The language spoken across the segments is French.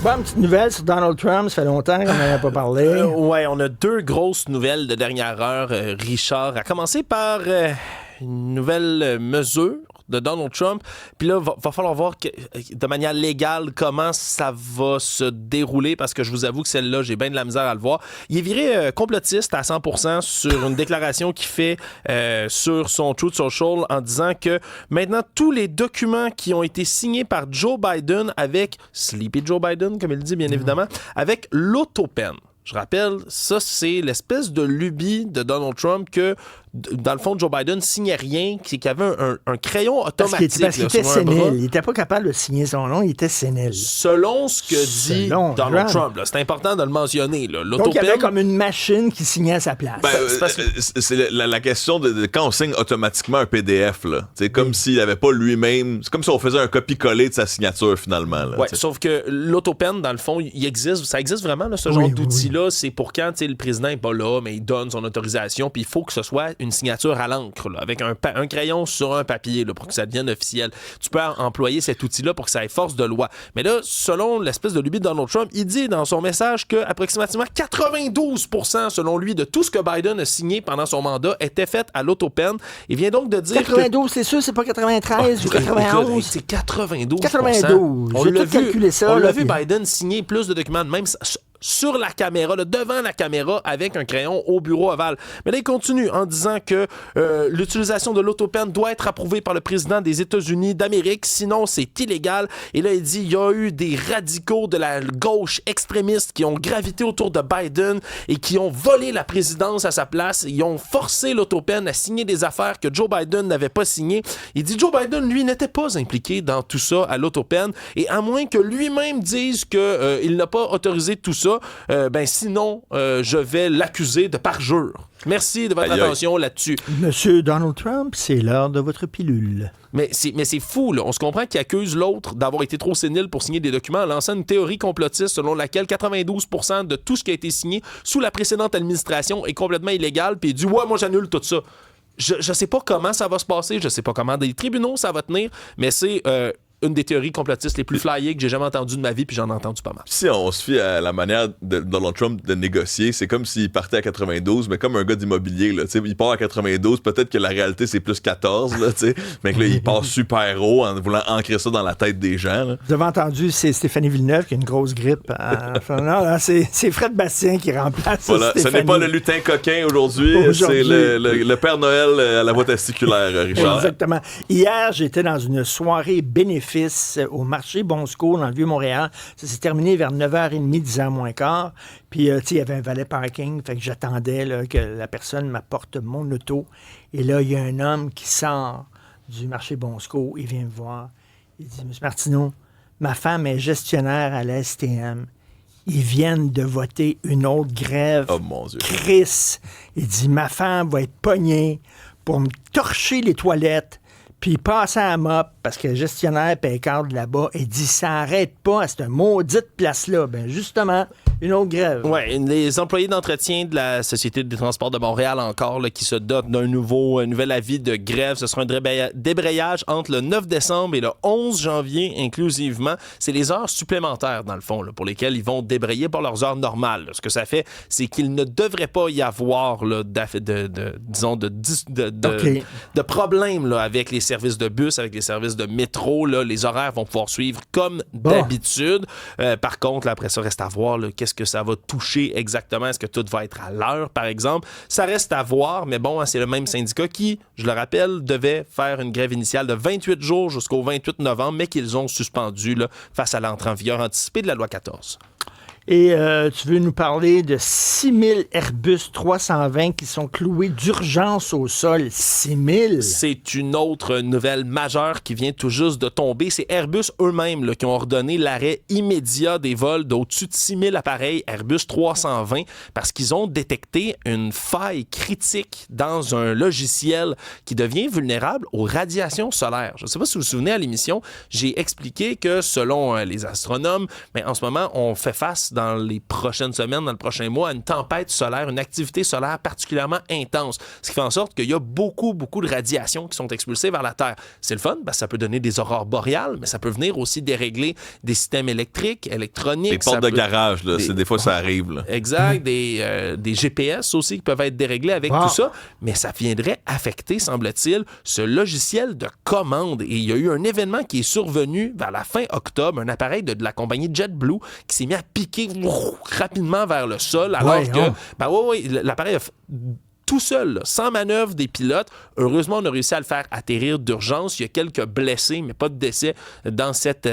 Bonne petite nouvelle sur Donald Trump, ça fait longtemps qu'on n'en a pas parlé. Ouais, on a deux grosses nouvelles de dernière heure, Richard. À commencer par une nouvelle mesure de Donald Trump. Puis là, va falloir voir de manière légale comment ça va se dérouler, parce que je vous avoue que celle-là, j'ai bien de la misère à le voir. Il est viré complotiste à 100% sur une déclaration qu'il fait sur son Truth Social en disant que maintenant, tous les documents qui ont été signés par Joe Biden avec Sleepy Joe Biden, comme il dit bien évidemment, avec l'autopen. Je rappelle, ça, c'est l'espèce de lubie de Donald Trump que, dans le fond, Joe Biden signait rien, qu'il avait un crayon automatique. Parce qu'il était sénile. Il n'était pas capable de signer son nom, il était sénile. Selon ce que dit Donald Trump. Là, c'est important de le mentionner. Là. Donc, il y avait comme une machine qui signait à sa place. C'est la question de quand on signe automatiquement un PDF. Là. C'est comme s'il n'avait pas lui-même... C'est comme si on faisait un copier-coller de sa signature, finalement. Là, sauf que l'autopen, dans le fond, ça existe vraiment, là, ce genre d'outil-là. C'est pour quand le président n'est pas là, mais il donne son autorisation, puis il faut que ce soit une signature à l'encre, là, avec un crayon sur un papier, là, pour que ça devienne officiel. Tu peux employer cet outil-là pour que ça ait force de loi. Mais là, selon l'espèce de lubie de Donald Trump, il dit dans son message que approximativement 92%, selon lui, de tout ce que Biden a signé pendant son mandat était fait à l'autopen. Il vient donc de dire 92, c'est sûr, c'est pas 93 ou 91. C'est 92%. 92. On l'a calculé ça. On l'a vu Biden signer plus de documents, même sur la caméra, là, devant la caméra, avec un crayon au bureau ovale. Mais là, il continue en disant que l'utilisation de l'autopen doit être approuvée par le président des États-Unis d'Amérique, sinon c'est illégal. Et là, il dit il y a eu des radicaux de la gauche extrémiste qui ont gravité autour de Biden et qui ont volé la présidence à sa place. Ils ont forcé l'autopen à signer des affaires que Joe Biden n'avait pas signées. Il dit Joe Biden, lui, n'était pas impliqué dans tout ça à l'autopen, et à moins que lui-même dise qu'il n'a pas autorisé tout ça, sinon, je vais l'accuser de parjure. Merci de votre attention là-dessus. Monsieur Donald Trump, c'est l'heure de votre pilule. Mais c'est fou, là. On se comprend qu'il accuse l'autre d'avoir été trop sénile pour signer des documents en lançant une théorie complotiste selon laquelle 92% de tout ce qui a été signé sous la précédente administration est complètement illégal, puis il dit « Ouais, moi, j'annule tout ça ». Je sais pas comment ça va se passer, je sais pas comment des tribunaux ça va tenir, mais c'est... une des théories complotistes les plus flyées que j'ai jamais entendues de ma vie, puis j'en ai entendu pas mal. Si on se fie à la manière de Donald Trump de négocier, c'est comme s'il partait à 92, mais comme un gars d'immobilier, là, il part à 92, peut-être que la réalité c'est plus 14, là, mais que là, il part super haut en voulant ancrer ça dans la tête des gens. Là. Vous avez entendu, c'est Stéphanie Villeneuve qui a une grosse grippe. Non, c'est Fred Bastien qui remplace voilà, Stéphanie. Ce n'est pas le lutin coquin aujourd'hui. C'est le Père Noël à la voix testiculaire, Richard. Exactement. Hier, j'étais dans une soirée bénéfice au marché Bon Secours dans le Vieux-Montréal. Ça s'est terminé vers 9h30, 10h moins quart. Puis, il y avait un valet parking. Fait que j'attendais là, que la personne m'apporte mon auto. Et là, il y a un homme qui sort du marché Bon Secours. Il vient me voir. Il dit, M. Martineau, ma femme est gestionnaire à la STM. Ils viennent de voter une autre grève. Oh mon Dieu. Chris. Il dit, ma femme va être pognée pour me torcher les toilettes. Puis il passe à la mop, parce que le gestionnaire paye cadre là-bas, et dit ça n'arrête pas à cette maudite place-là. Ben justement, une autre grève. Oui, les employés d'entretien de la Société des transports de Montréal encore, là, qui se dotent d'un nouvel avis de grève. Ce sera un débrayage entre le 9 décembre et le 11 janvier inclusivement. C'est les heures supplémentaires, dans le fond, là, pour lesquelles ils vont débrayer par leurs heures normales. Là. Ce que ça fait, c'est qu'il ne devrait pas y avoir là, de problème là, avec les services de bus, avec les services de métro. Là, les horaires vont pouvoir suivre comme d'habitude. Par contre, là, après ça, reste à voir là, qu'est-ce que ça va toucher exactement. Est-ce que tout va être à l'heure, par exemple? Ça reste à voir, mais bon, c'est le même syndicat qui, je le rappelle, devait faire une grève initiale de 28 jours jusqu'au 28 novembre, mais qu'ils ont suspendu là, face à l'entrée en vigueur anticipée de la loi 14. Et tu veux nous parler de 6000 Airbus 320 qui sont cloués d'urgence au sol. 6000? C'est une autre nouvelle majeure qui vient tout juste de tomber. C'est Airbus eux-mêmes là, qui ont ordonné l'arrêt immédiat des vols d'au-dessus de 6000 appareils Airbus 320 parce qu'ils ont détecté une faille critique dans un logiciel qui devient vulnérable aux radiations solaires. Je ne sais pas si vous vous souvenez à l'émission, j'ai expliqué que selon les astronomes, mais en ce moment, on fait face dans les prochaines semaines, dans le prochain mois, à une tempête solaire, une activité solaire particulièrement intense. Ce qui fait en sorte qu'il y a beaucoup de radiations qui sont expulsées vers la Terre. C'est le fun, parce que ça peut donner des aurores boréales, mais ça peut venir aussi dérégler des systèmes électriques, électroniques. Les portes de garage, là, des fois ça arrive. Là. Exact, des GPS aussi qui peuvent être déréglés avec tout ça, mais ça viendrait affecter, semble-t-il, ce logiciel de commande. Et il y a eu un événement qui est survenu vers la fin octobre, un appareil de la compagnie JetBlue qui s'est mis à piquer rapidement vers le sol, alors que l'appareil a tout seul, là, sans manœuvre des pilotes. Heureusement, on a réussi à le faire atterrir d'urgence. Il y a quelques blessés, mais pas de décès dans cet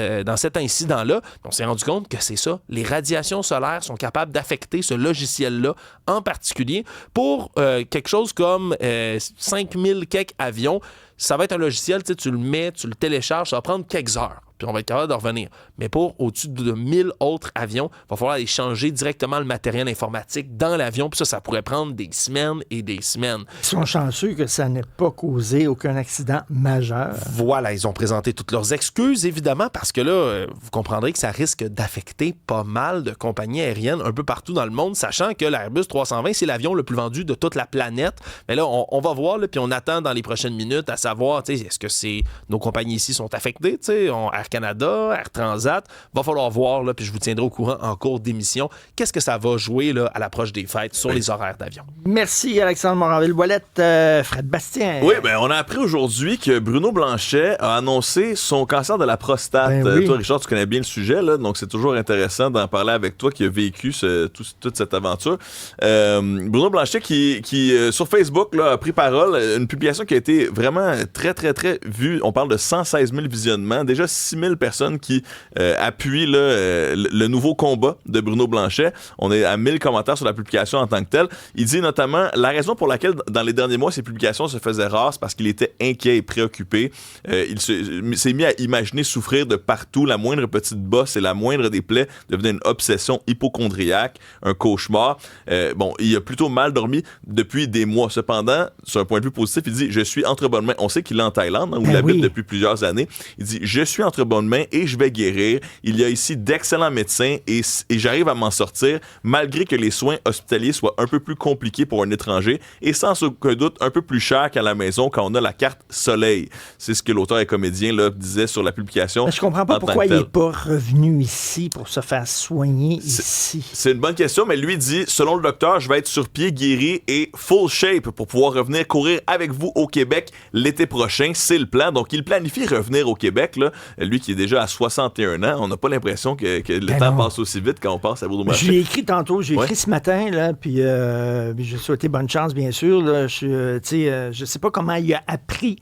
incident-là. On s'est rendu compte que c'est ça. Les radiations solaires sont capables d'affecter ce logiciel-là en particulier pour quelque chose comme 5000 quelques avions. Ça va être un logiciel, tu le mets, tu le télécharges, ça va prendre quelques heures. Puis on va être capable de revenir. Mais pour au-dessus de 1000 autres avions, il va falloir aller changer directement le matériel informatique dans l'avion. Puis ça pourrait prendre des semaines et des semaines. Ils sont chanceux que ça n'ait pas causé aucun accident majeur. Voilà, ils ont présenté toutes leurs excuses, évidemment, parce que là, vous comprendrez que ça risque d'affecter pas mal de compagnies aériennes un peu partout dans le monde, sachant que l'Airbus 320, c'est l'avion le plus vendu de toute la planète. Mais là, on va voir, là, puis on attend dans les prochaines minutes à savoir, est-ce que nos compagnies ici sont affectées, Air Canada, Air Transat, va falloir voir, là, puis je vous tiendrai au courant en cours d'émission, qu'est-ce que ça va jouer là, à l'approche des fêtes sur les horaires d'avion. Merci Alexandre Moranville-Ouellette. Fred Bastien. Oui, on a appris aujourd'hui que Bruno Blanchet a annoncé son cancer de la prostate. Oui. Toi, Richard, tu connais bien le sujet, là, donc c'est toujours intéressant d'en parler avec toi qui a vécu toute cette aventure. Bruno Blanchet qui sur Facebook là, a pris parole, une publication qui a été vraiment très, très, très vue. On parle de 116 000 visionnements, déjà 6 000 personnes qui appuient là, le nouveau combat de Bruno Blanchet. On est à 1000 commentaires sur la publication en tant que telle. Il dit notamment la raison pour laquelle dans les derniers mois ses publications se faisaient rares, c'est parce qu'il était inquiet et préoccupé. Il s'est mis à imaginer souffrir de partout. La moindre petite bosse et la moindre des plaies devenait une obsession hypocondriaque, un cauchemar. Il a plutôt mal dormi depuis des mois. Cependant, sur un point de vue positif, il dit « Je suis entre bonnes mains ». On sait qu'il est en Thaïlande, où il habite depuis plusieurs années. Il dit « Je suis entre bonnes mains et je vais guérir. Il y a ici d'excellents médecins et j'arrive à m'en sortir malgré que les soins hospitaliers soient un peu plus compliqués pour un étranger et sans aucun doute un peu plus cher qu'à la maison quand on a la carte soleil. » C'est ce que l'auteur et comédien là, disait sur la publication. Mais je comprends pas pourquoi il n'est pas revenu ici pour se faire soigner ici. C'est une bonne question, mais lui dit, selon le docteur, je vais être sur pied, guéri et full shape pour pouvoir revenir courir avec vous au Québec l'été prochain. C'est le plan. Donc, il planifie revenir au Québec. Là. Lui qui est déjà à 61 ans, on n'a pas l'impression que le temps passe aussi vite quand on pense à Bruno Blanchet. Je l'ai écrit tantôt, écrit ce matin, là, puis j'ai souhaité bonne chance, bien sûr. Là. Je sais pas comment il a appris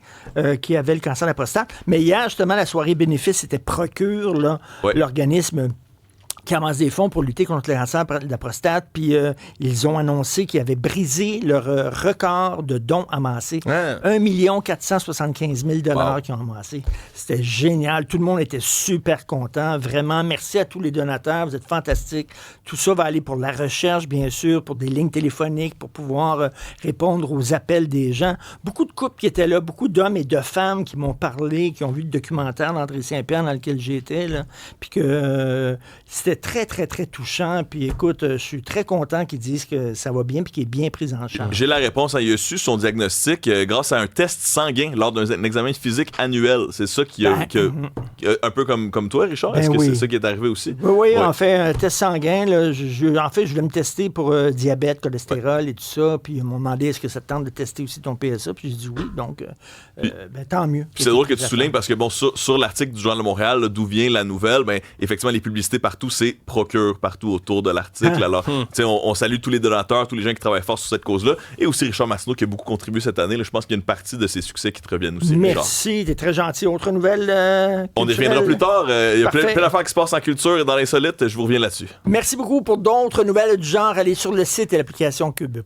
qu'il avait le cancer de la prostate, mais hier, justement, la soirée bénéfice, c'était Procure, là, l'organisme qui amasse des fonds pour lutter contre le cancer de la prostate, puis ils ont annoncé qu'ils avaient brisé leur record de dons amassés. 1 475 000 $ qu'ils ont amassé. C'était génial. Tout le monde était super content. Vraiment, merci à tous les donateurs. Vous êtes fantastiques. Tout ça va aller pour la recherche, bien sûr, pour des lignes téléphoniques, pour pouvoir répondre aux appels des gens. Beaucoup de couples qui étaient là, beaucoup d'hommes et de femmes qui m'ont parlé, qui ont vu le documentaire d'André Saint-Pierre dans lequel j'étais, là, puis que c'était très, très, très touchant. Puis écoute, je suis très content qu'ils disent que ça va bien puis qu'il est bien pris en charge. J'ai la réponse. Il a su son diagnostic grâce à un test sanguin lors d'un examen physique annuel. C'est ça qui a un peu comme toi, Richard. Est-ce que c'est ça qui est arrivé aussi? Oui, on fait un test sanguin. Là, je voulais me tester pour diabète, cholestérol et tout ça. Puis ils m'ont demandé est-ce que ça te tente de tester aussi ton PSA? Puis j'ai dit oui. Donc, tant mieux. C'est drôle que tu soulignes parce que sur l'article du Journal de Montréal, là, d'où vient la nouvelle, effectivement, les publicités partout, c'est Procure partout autour de l'article. Alors, on salue tous les donateurs, tous les gens qui travaillent fort sur cette cause-là. Et aussi Richard Martineau qui a beaucoup contribué cette année. Là, je pense qu'il y a une partie de ses succès qui te reviennent aussi. Merci, t'es très gentil. Autre nouvelle? On y reviendra plus tard. Il y a plein d'affaires qui se passent en culture et dans l'insolite. Je vous reviens là-dessus. Merci beaucoup. Pour d'autres nouvelles du genre, allez sur le site et l'application Cube.